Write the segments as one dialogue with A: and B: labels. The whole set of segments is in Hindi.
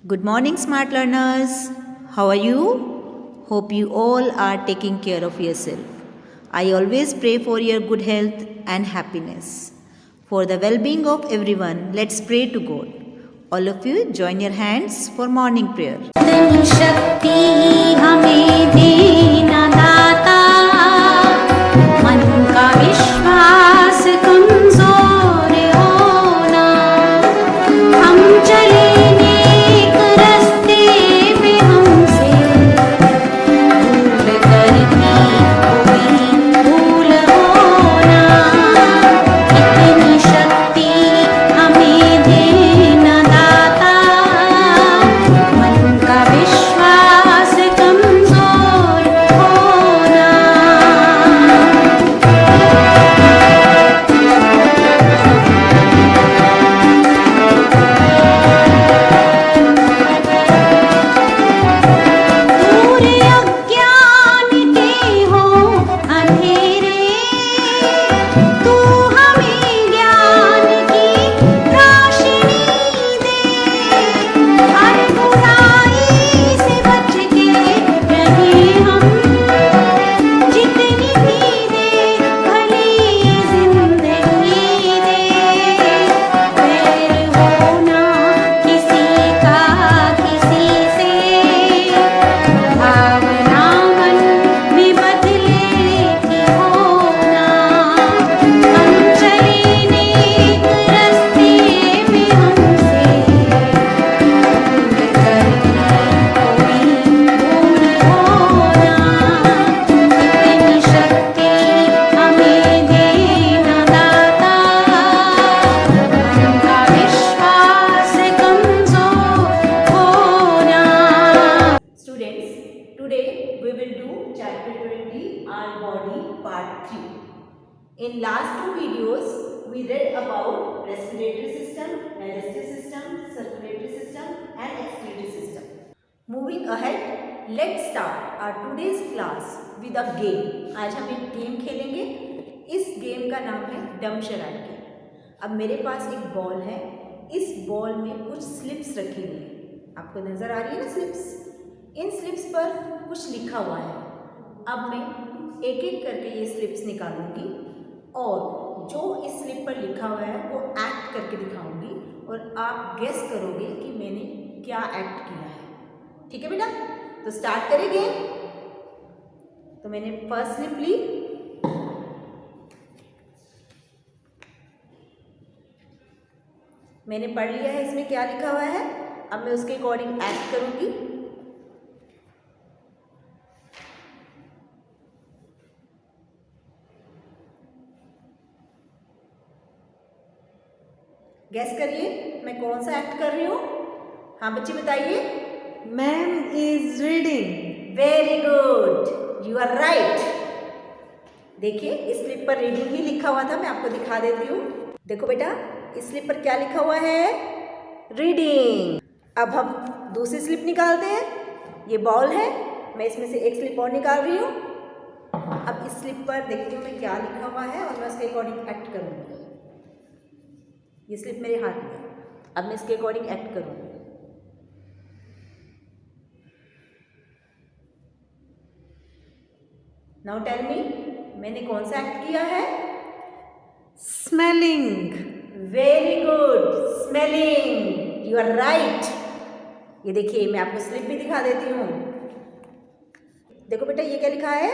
A: Good morning, smart learners. How are you? Hope you all are taking care of yourself. I always pray for your good health and happiness. For the well being of everyone, let's pray to God. All of you, join your hands for morning prayer.
B: शक्ति हमें देना दाता, मन का विश्वास कमजोर होना, हम चले नेक रस्ते पे हमसे भूल करती कोई भूल होना, इतनी शक्ति हमें देना दाता, मन का विश्वास कमजोर होना। पूरे अज्ञान के हो अंधेरे, तू हमें ज्ञान की रोशनी दे, हर बुराई से बच के रहे हम, जितनी भी दे भली ये जिंदगी दे, वैर होना किसी का किसी से, भावना मन में बदले की होना, हम चले नेक रस्ते पे हमसे भूल करती कोई भूल होना, इतनी शक्ति हमें देना दाता, मन का विश्वास कमजोर होना।
A: Students, today we will do chapter 20, our body part 3. In last two videos, we read about respiratory system, digestive system, circulatory system and excretory system. Moving ahead, let's start our today's class with a game. आज हम एक गेम खेलेंगे. इस गेम का नाम है डम शरारकी. अब मेरे पास एक बॉल है. इस बॉल में कुछ स्लिप्स रखी हुई है. आपको नजर आ रही है ना स्लिप्स? इन स्लिप्स पर कुछ लिखा हुआ है. अब मैं एक एक करके ये स्लिप्स निकालूंगी और जो इस स्लिप पर लिखा हुआ है वो एक्ट करके दिखाऊंगी और आप गेस करोगे कि मैंने क्या एक्ट किया है. ठीक है बेटा? तो स्टार्ट करेंगे. तो मैंने फर्स्ट स्लिप ली. मैंने पढ़ लिया है इसमें क्या लिखा हुआ है. अब मैं उसके अकॉर्डिंग एक्ट करूंगी. गैस करिए मैं कौन सा एक्ट कर रही हूँ. हाँ बच्चे बताइए.
C: Ma'am is reading.
A: Very good, you are right. देखिए इस स्लिप पर रीडिंग ही लिखा हुआ था. मैं आपको दिखा देती हूँ. देखो बेटा इस स्लिप पर क्या लिखा हुआ है. रीडिंग. अब हम दूसरी स्लिप निकालते हैं. ये बॉल है. मैं इसमें से एक स्लिप और निकाल रही हूँ. अब इस स्लिप पर देखती हूँ मैं क्या लिखा हुआ है और मैं उसके अकॉर्डिंग एक्ट करूँगी. ये स्लिप मेरे हाथ में है. अब मैं इसके अकॉर्डिंग एक्ट करूँगी. नाउ टेल मी मैंने कौन सा एक्ट किया है.
C: Smelling.
A: Very good, smelling. You are right. ये देखिए मैं आपको स्लिप भी दिखा देती हूँ. देखो बेटा ये क्या लिखा है.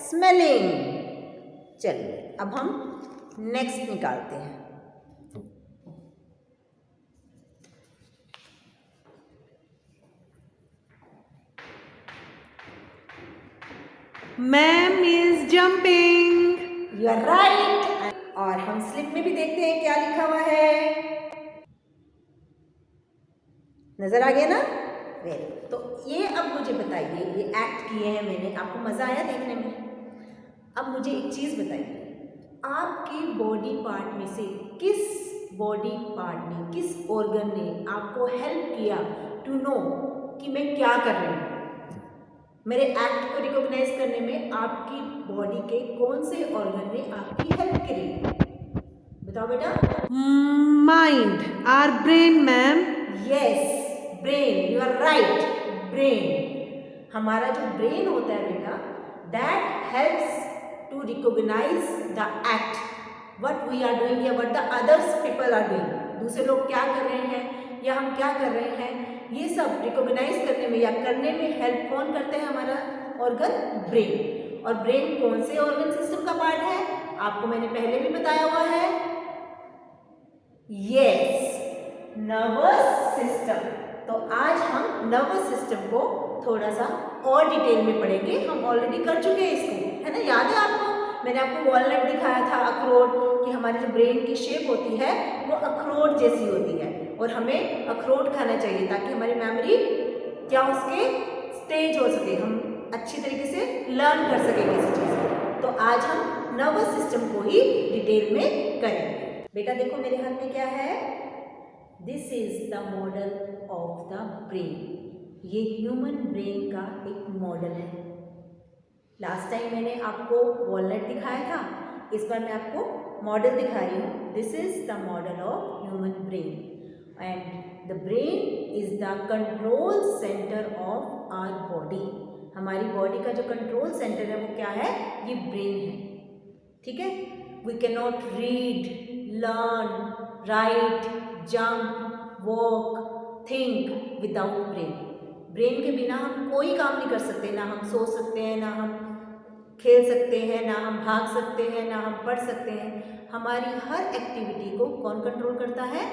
A: स्मेलिंग. चलिए अब हम नेक्स्ट निकालते हैं.
C: Ma'am is jumping.
A: You are right. और हम स्लिप में भी देखते हैं क्या लिखा हुआ है. नजर आ गया ना. वेरी. तो ये अब मुझे बताइए ये एक्ट किए हैं मैंने. आपको मजा आया देखने में. अब मुझे एक चीज बताइए. आपकी बॉडी पार्ट में से किस बॉडी पार्ट ने किस ऑर्गन ने आपको हेल्प किया टू नो कि मैं क्या कर रही हूँ. मेरे एक्ट को रिकॉग्नाइज करने में आपकी बॉडी के कौन से ऑर्गन ने आपकी हेल्प करी. बताओ बेटा.
C: Mind. Our brain ma'am.
A: Yes, brain. Are right, brain. हमारा जो ब्रेन होता है बेटा, that helps to recognise the act, what we are doing या what the others people are doing. दूसरे लोग क्या कर रहे हैं या हम क्या कर रहे हैं, ये सब रिकॉग्नाइज करने में या करने में हेल्प कौन करते हैं, हमारा ऑर्गन ब्रेन। और ब्रेन कौन से ऑर्गन सिस्टम का पार्ट है, आपको मैंने पहले भी बताया हुआ है, यस, नर्वस सिस्टम। तो आज हम नर्वस सिस्टम को थोड़ा सा और डिटेल में पढ़ेंगे। हम ऑलरेडी कर चुके हैं इसको, है ना, याद है आपको? मैंने आपको वॉलनट दिखाया था, अखरोट, कि हमारे जो ब्रेन की शेप होती है वो अखरोट जैसी होती है और हमें अखरोट खाना चाहिए ताकि हमारी मेमोरी क्या उसके तेज हो सके, हम अच्छी तरीके से लर्न कर सकें किसी चीज़ को। तो आज हम नर्वस सिस्टम को ही डिटेल में करेंगे। बेटा देखो मेरे हाथ में क्या है, this is the model of the brain. ये ह्यूमन ब्रेन का एक मॉडल है। लास्ट टाइम मैंने आपको वॉलनट दिखाया था, इस बार मैं आपको मॉडल दिखा रही हूँ। This is the model of human brain and the brain is the control centre of our body. हमारी बॉडी का जो कंट्रोल सेंटर है वो क्या है, ये ब्रेन है, ठीक है। We can not read, learn, write, jump, walk, think without brain. Brain के बिना हम कोई काम नहीं कर सकते, ना हम सो सकते हैं, ना हम खेल सकते हैं, ना हम भाग सकते हैं, ना हम पढ़ सकते हैं। हमारी हर एक्टिविटी को कौन कंट्रोल करता है,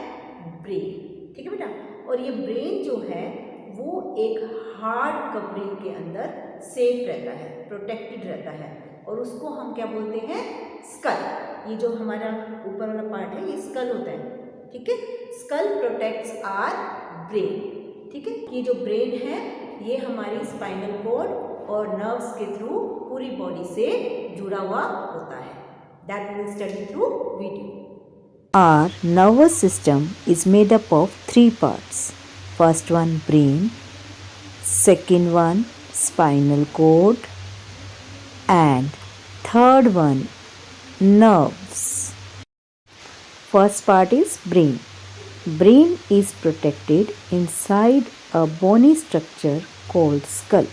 A: ब्रेन, ठीक है बेटा। और ये ब्रेन जो है वो एक हार्ड कवरिंग के अंदर सेफ रहता है, प्रोटेक्टेड रहता है और उसको हम क्या बोलते हैं, स्कल। ये जो हमारा ऊपर वाला पार्ट है ये स्कल होता है, ठीक है। स्कल प्रोटेक्ट्स आवर ब्रेन, ठीक है। ये जो ब्रेन है ये हमारी स्पाइनल कॉर्ड और नर्व्स के थ्रू पूरी बॉडी से जुड़ा हुआ होता है। That we will study through video.
D: Our nervous system is made up of 3 parts. First one brain, second one spinal cord, and third one nerves. First part is brain. Brain is protected inside a bony structure called skull.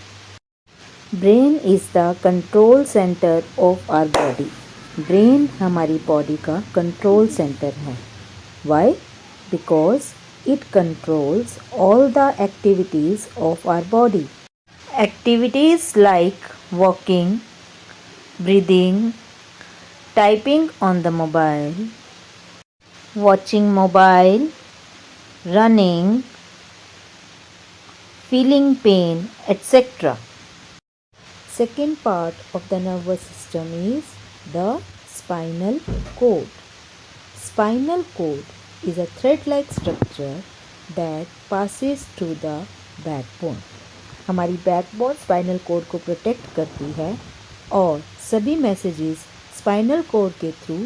D: Brain is the control center of our body. Brain हमारी बॉडी का कंट्रोल सेंटर है। Why? Because it controls all the activities of our body. Activities like walking, breathing, typing on the mobile, watching mobile, running, feeling pain, etc. Second part of the nervous system is the spinal cord. Spinal cord is a thread-like structure that passes through the backbone. हमारी बैकबोन स्पाइनल कोड को प्रोटेक्ट करती है और सभी मैसेजेस स्पाइनल कोड के थ्रू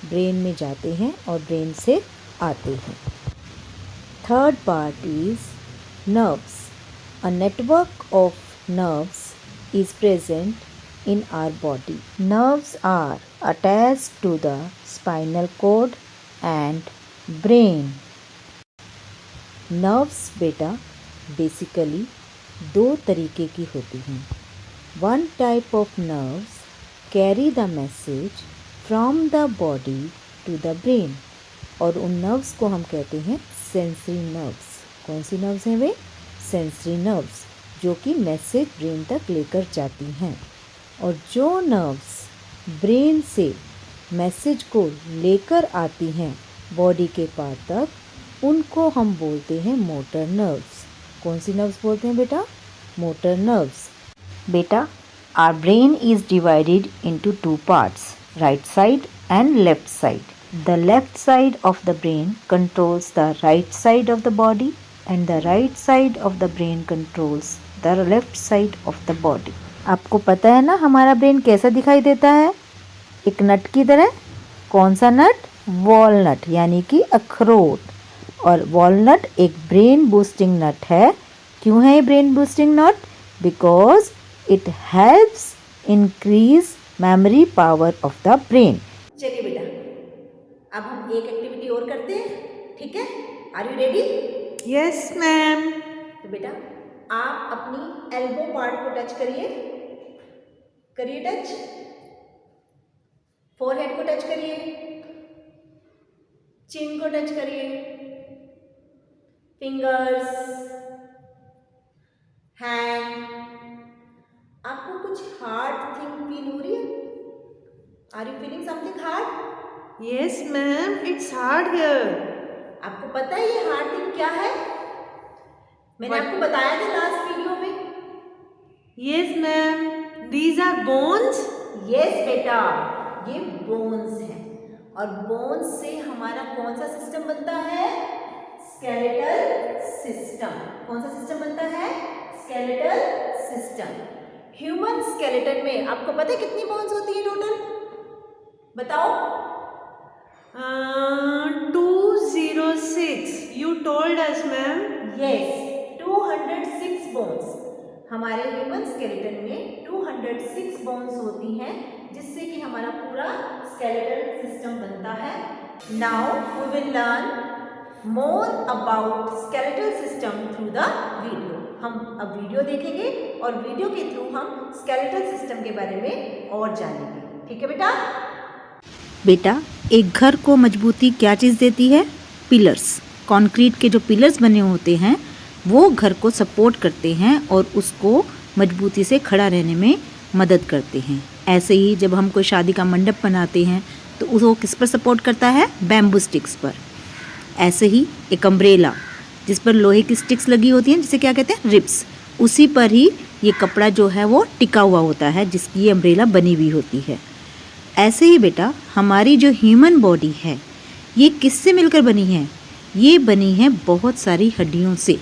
D: ब्रेन में जाते हैं और ब्रेन से आते हैं। Third part is nerves. A network of nerves is present in our body. Nerves are attached to the spinal cord and brain. Nerves बेटा बेसिकली 2 तरीके की होती हैं. One type of nerves carry the message from the body to the brain. और उन नर्व्स को हम कहते हैं सेंसरी नर्व्स. कौन सी नर्व्स हैं वे? सेंसरी नर्व्स, जो कि मैसेज ब्रेन तक लेकर जाती हैं. और जो नर्व्स ब्रेन से मैसेज को लेकर आती हैं बॉडी के पार्ट तक, उनको हम बोलते हैं मोटर नर्व्स. कौन सी नर्व्स बोलते हैं बेटा? Motor nerves. बेटा, our brain is divided into 2 parts, right side and left side. The left side of the brain controls the right side of the body and the right side of the brain controls the left side of the body. आपको पता है ना हमारा ब्रेन कैसा दिखाई देता है? एक नट की तरह. कौन सा नट? वॉलनट, यानी कि अखरोट. और वॉलनट एक ब्रेन बूस्टिंग नट है. क्यों है ये brain boosting nut? Because it helps increase memory power of the brain.
A: चलिए बेटा, अब हम एक एक्टिविटी और करते हैं, ठीक है? Are you ready?
C: Yes, ma'am.
A: तो तो बेटा आप अपनी एल्बो पार्ट को टच करिए, करिए टच, फोरहेड को टच करिए, चिन को टच करिए, फिंगर्स, हैंड। आपको कुछ हार्ड थिंग फील हो रही है? Are you feeling something hard?
C: Yes, ma'am. It's hard here.
A: आपको पता है ये हार्ड थिंग क्या है? मैंने
C: What?
A: आपको बताया था लास्ट वीडियो में।
C: Yes, ma'am. These are bones.
A: Yes बेटा, ये बोन्स हैं और बोन्स से हमारा कौन सा सिस्टम बनता है? Skeletal system. कौन सा सिस्टम बनता है? Skeletal system. ह्यूमन स्केलेटन में आपको पता है कितनी बोन्स होती है टोटल? बताओ।
C: 206. You told us, ma'am.
A: Yes, 206 bones. हमारे ह्यूमन स्केलेटन में 206 बोन्स होती हैं जिससे कि हमारा पूरा स्केलेटल सिस्टम बनता है। Now we will learn more about skeletal system through the video. हम अब वीडियो देखेंगे और वीडियो के थ्रू हम स्केलेटल सिस्टम के बारे में और जानेंगे। ठीक है बेटा?
D: बेटा, एक घर को मजबूती क्या चीज़ देती है? पिलर्स। कंक्रीट के जो पिलर्स बने होते हैं वो घर को सपोर्ट करते हैं और उसको मजबूती से खड़ा रहने में मदद करते हैं। ऐसे ही जब हम कोई शादी का मंडप बनाते हैं तो वो किस पर सपोर्ट करता है? बैम्बू स्टिक्स पर। ऐसे ही एक अम्ब्रेला जिस पर लोहे की स्टिक्स लगी होती हैं जिसे क्या कहते हैं? रिब्स। उसी पर ही ये कपड़ा जो है वो टिका हुआ होता है जिसकी ये अम्ब्रेला बनी हुई होती है। ऐसे ही बेटा हमारी जो ह्यूमन बॉडी है ये किससे मिलकर बनी है? ये बनी है बहुत सारी हड्डियों से।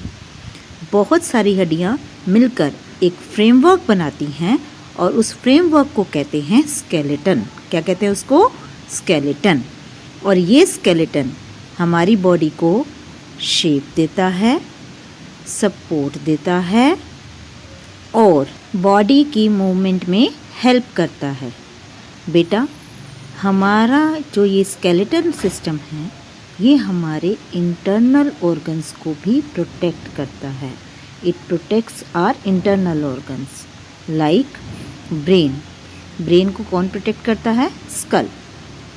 D: बहुत सारी हड्डियाँ मिलकर एक फ्रेमवर्क बनाती हैं और उस फ्रेमवर्क को कहते हैं स्केलेटन। क्या कहते हैं उसको? स्केलेटन। और ये स्केलेटन हमारी बॉडी को शेप देता है, सपोर्ट देता है और बॉडी की मूवमेंट में हेल्प करता है। बेटा हमारा जो ये स्केलेटन सिस्टम है ये हमारे इंटरनल ऑर्गन्स को भी प्रोटेक्ट करता है। It protects our internal organs like brain. Brain को कौन प्रोटेक्ट करता है? स्कल।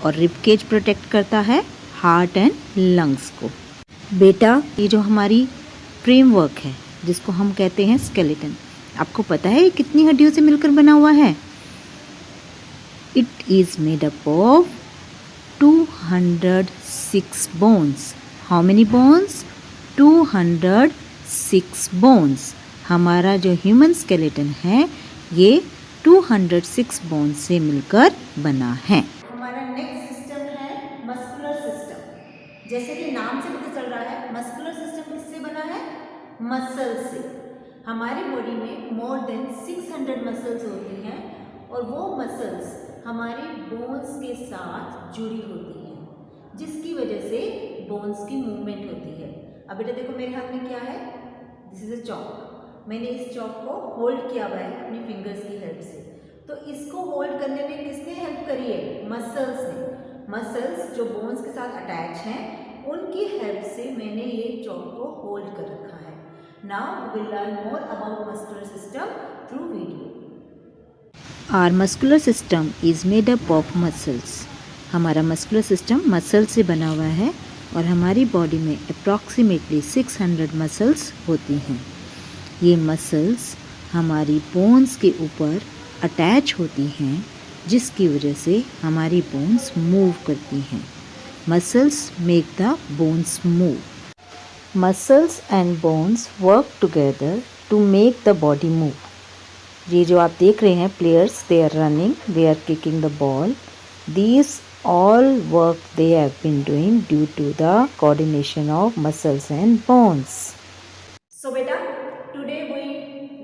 D: और रिबकेज प्रोटेक्ट करता है हार्ट एंड लंग्स को। बेटा ये जो हमारी फ्रेमवर्क है जिसको हम कहते हैं स्केलेटन, आपको पता है ये कितनी हड्डियों से मिलकर बना हुआ है? It is made up of 206 bones. How many bones? 206 bones. हमारा जो ह्यूमन स्केलेटन है ये 206 बोन्स से मिलकर बना है।
A: हमारा नेक्स्ट सिस्टम है मस्कुलर सिस्टम। जैसे कि नाम से पता चल रहा है मस्कुलर सिस्टम किससे बना है? मसल से। हमारी बॉडी में मोर देन 600 मसल्स होती हैं और वो मसल्स हमारी बोन्स के साथ जुड़ी होती हैं जिसकी वजह से बोन्स की मूवमेंट होती है। अब बेटा देखो मेरे हाथ में क्या है? This is a chalk. मैंने इस चॉक को होल्ड किया हुआ है अपनी फिंगर्स की हेल्प से। तो इसको होल्ड करने में किसने हेल्प करी है? मसल्स ने। मसल्स जो बोन्स के साथ अटैच हैं उनकी हेल्प से मैंने ये चॉक को होल्ड कर रखा है। Now we will learn more about muscular system through video.
D: Our muscular system is made up of muscles. हमारा मस्कुलर सिस्टम मसल से बना हुआ है और हमारी बॉडी में अप्रॉक्सीमेटली 600 मसल्स होती हैं। ये मसल्स हमारी बोन्स के ऊपर अटैच होती हैं जिसकी वजह से हमारी बोन्स मूव करती हैं। Muscles make the bones move. Muscles and bones work together to make the body move. ये जो आप देख रहे हैं players, they are running, they are kicking the ball, these all work they have been doing due to the coordination of muscles and bones.
A: So beta, today we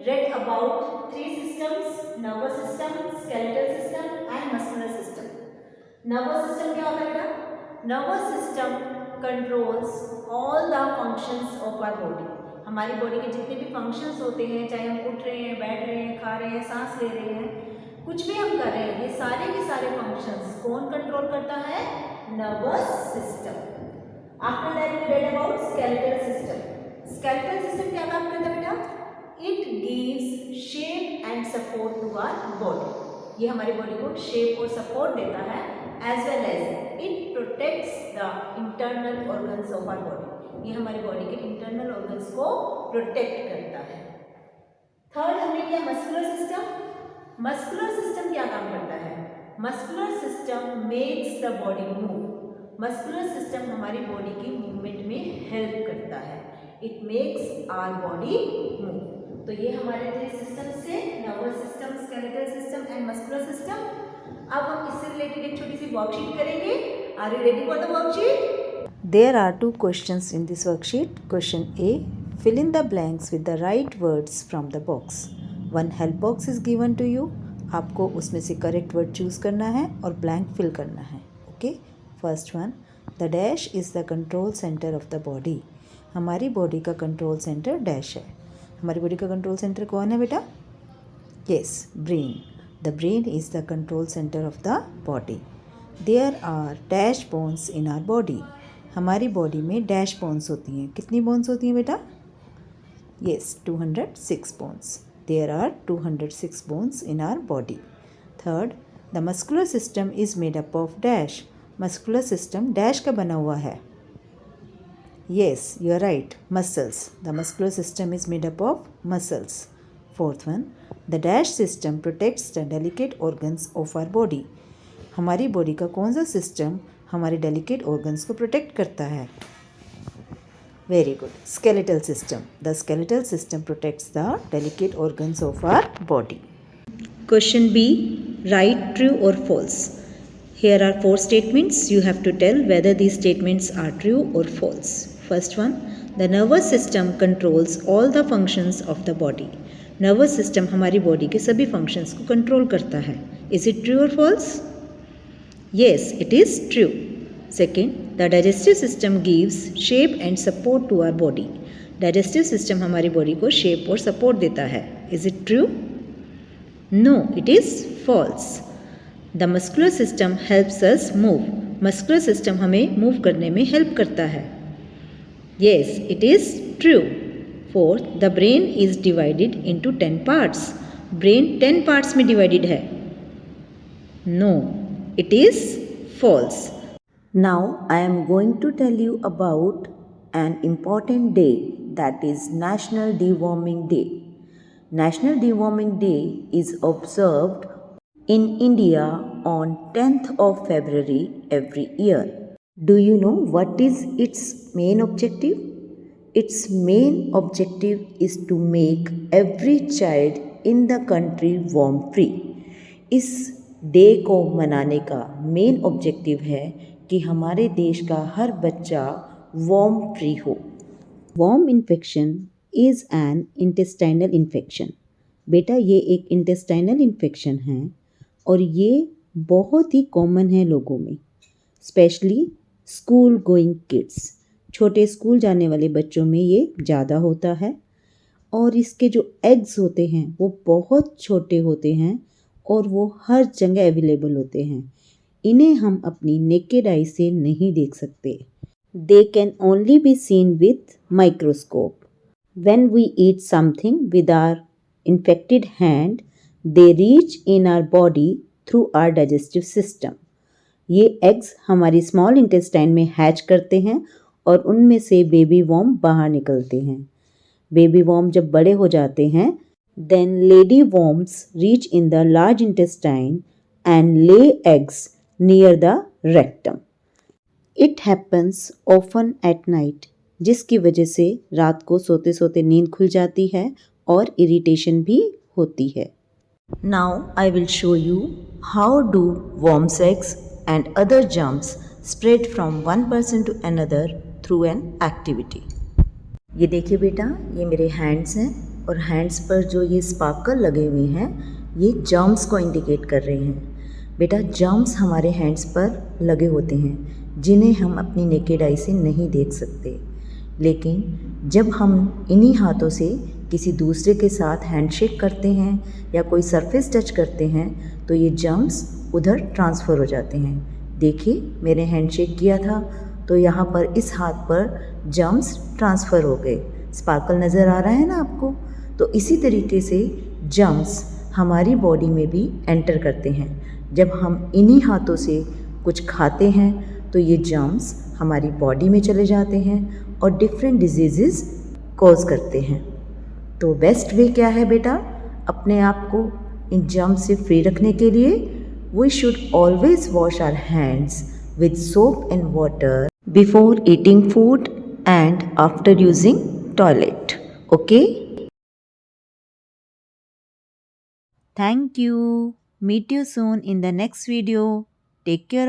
A: read about three systems: nervous system, skeletal system and muscular system. Nervous system क्या होता है बेटा? Nervous system controls all the functions of our body. हमारी बॉडी के जितने भी फंक्शंस होते हैं, चाहे हम उठ रहे हैं, बैठ रहे हैं, खा रहे हैं, सांस ले रहे हैं, कुछ भी हम कर रहे हैं, ये सारे के सारे फंक्शंस कौन कंट्रोल करता है? Nervous system. After that we read about skeletal system. Skeletal system क्या काम करता है बेटा? support to our body. ये हमारी बॉडी को शेप और सपोर्ट देता है, as well as it protects the internal organs of our body. ये हमारी बॉडी के इंटरनल ऑर्गन्स को प्रोटेक्ट करता है. थर्ड हमने किया मस्कुलर सिस्टम. मस्कुलर सिस्टम क्या काम करता है? Muscular system makes the body move. Muscular system हमारी बॉडी की मूवमेंट में हेल्प करता है. It makes our body move. तो ये हमारे थे सिस्टम से, nervous system, skeletal system and muscular system. अब हम इससे रिलेटेड एक छोटी सी वर्कशीट करेंगे. Are you ready for the worksheet?
D: There are two questions in this worksheet. Question A. Fill in the blanks with the right words from the box. One help box is given to you. आपको उसमें से करेक्ट वर्ड चूज़ करना है और ब्लैंक फिल करना है. Okay. First one, the dash is the control centre of the body. हमारी बॉडी का कंट्रोल सेंटर डैश है. हमारी बॉडी का कंट्रोल सेंटर कौन है बेटा? Yes, brain. The brain is the control centre of the body. There are dash bones in our body. हमारी बॉडी में डैश बोन्स होती हैं. कितनी बोन्स होती हैं बेटा? Yes, 206 bones. There are 206 bones in our body. Third, the muscular system is made up of dash. Muscular system dash का बना हुआ है. Yes, you are right. Muscles. The muscular system is made up of muscles. Fourth one, the dash system protects the delicate organs of our body. हमारी बॉडी का कौन सा सिस्टम हमारे डेलिकेट ऑर्गन्स को प्रोटेक्ट करता है? Very good. Skeletal system. The skeletal system protects the delicate organs of our body. Question B. Write true or false. Here are 4 statements. You have to tell whether these statements are true or false. First one, the nervous system controls all the functions of the body. Nervous system हमारी body के सभी functions को control करता है. Is it true or false? Yes, it is true. Second, the digestive system gives shape and support to our body. Digestive system हमारी body को shape और support देता है. Is it true? No, it is false. The muscular system helps us move. Muscular system हमें move करने में help करता है. Yes, it is true. Fourth, the brain is divided into 10 parts. Brain 10 parts में divided है. No, it is false. Now I am going to tell you about an important day, that is National Deworming Day. National Deworming Day is observed in India on 10th of February every year. Do you know what is its main objective? Its main objective is to make every child in the country worm free. इस डे को मनाने का मेन ऑब्जेक्टिव है कि हमारे देश का हर बच्चा वर्म फ्री हो. Worm infection is an intestinal infection. बेटा ये एक इंटेस्टाइनल इन्फेक्शन है और ये बहुत ही कॉमन है लोगों में, स्पेशली स्कूल गोइंग किड्स. छोटे स्कूल जाने वाले बच्चों में ये ज़्यादा होता है और इसके जो एग्स होते हैं वो बहुत छोटे होते हैं और वो हर जगह अवेलेबल होते हैं. इन्हें हम अपनी नेकेड आई से नहीं देख सकते. They can only be seen with microscope. When we eat something with our infected hand, they reach in our body through our digestive system. ये एग्स हमारी स्मॉल इंटेस्टाइन में हैच करते हैं और उनमें से बेबी वॉर्म बाहर निकलते हैं. बेबी वॉर्म जब बड़े हो जाते हैं, then lady worms reach in the large intestine and lay eggs near the rectum. It happens often at night, जिसकी वजह से रात को सोते सोते नींद खुल जाती है और इरिटेशन भी होती है. Now I will show you how do worms eggs and other germs spread from one person to another through an activity. ये देखिए बेटा, ये मेरे हैंड्स हैं और हैंड्स पर जो ये स्पार्कल लगे हुए हैं ये जर्म्स को इंडिकेट कर रहे हैं. बेटा जर्म्स हमारे हैंड्स पर लगे होते हैं जिन्हें हम अपनी नेकेड आई से नहीं देख सकते, लेकिन जब हम इन्हीं हाथों से किसी दूसरे के साथ हैंडशेक करते हैं या कोई सरफेस टच करते हैं तो ये जर्म्स उधर ट्रांसफ़र हो जाते हैं. देखिए मैंने हैंडशेक किया था तो यहाँ पर इस हाथ पर जर्म्स ट्रांसफ़र हो गए. स्पार्कल नज़र आ रहा है ना आपको? तो इसी तरीके से जर्म्स हमारी बॉडी में भी एंटर करते हैं। जब हम इन्हीं हाथों से कुछ खाते हैं तो ये जर्म्स हमारी बॉडी में चले जाते हैं और डिफरेंट डिजीज़ कॉज करते हैं। तो बेस्ट वे क्या है बेटा अपने आप को इन जर्म्स से फ्री रखने के लिए? We should always wash our hands with soap and water before eating food and after using toilet. Okay? Thank you. Meet you soon in the next video. Take care.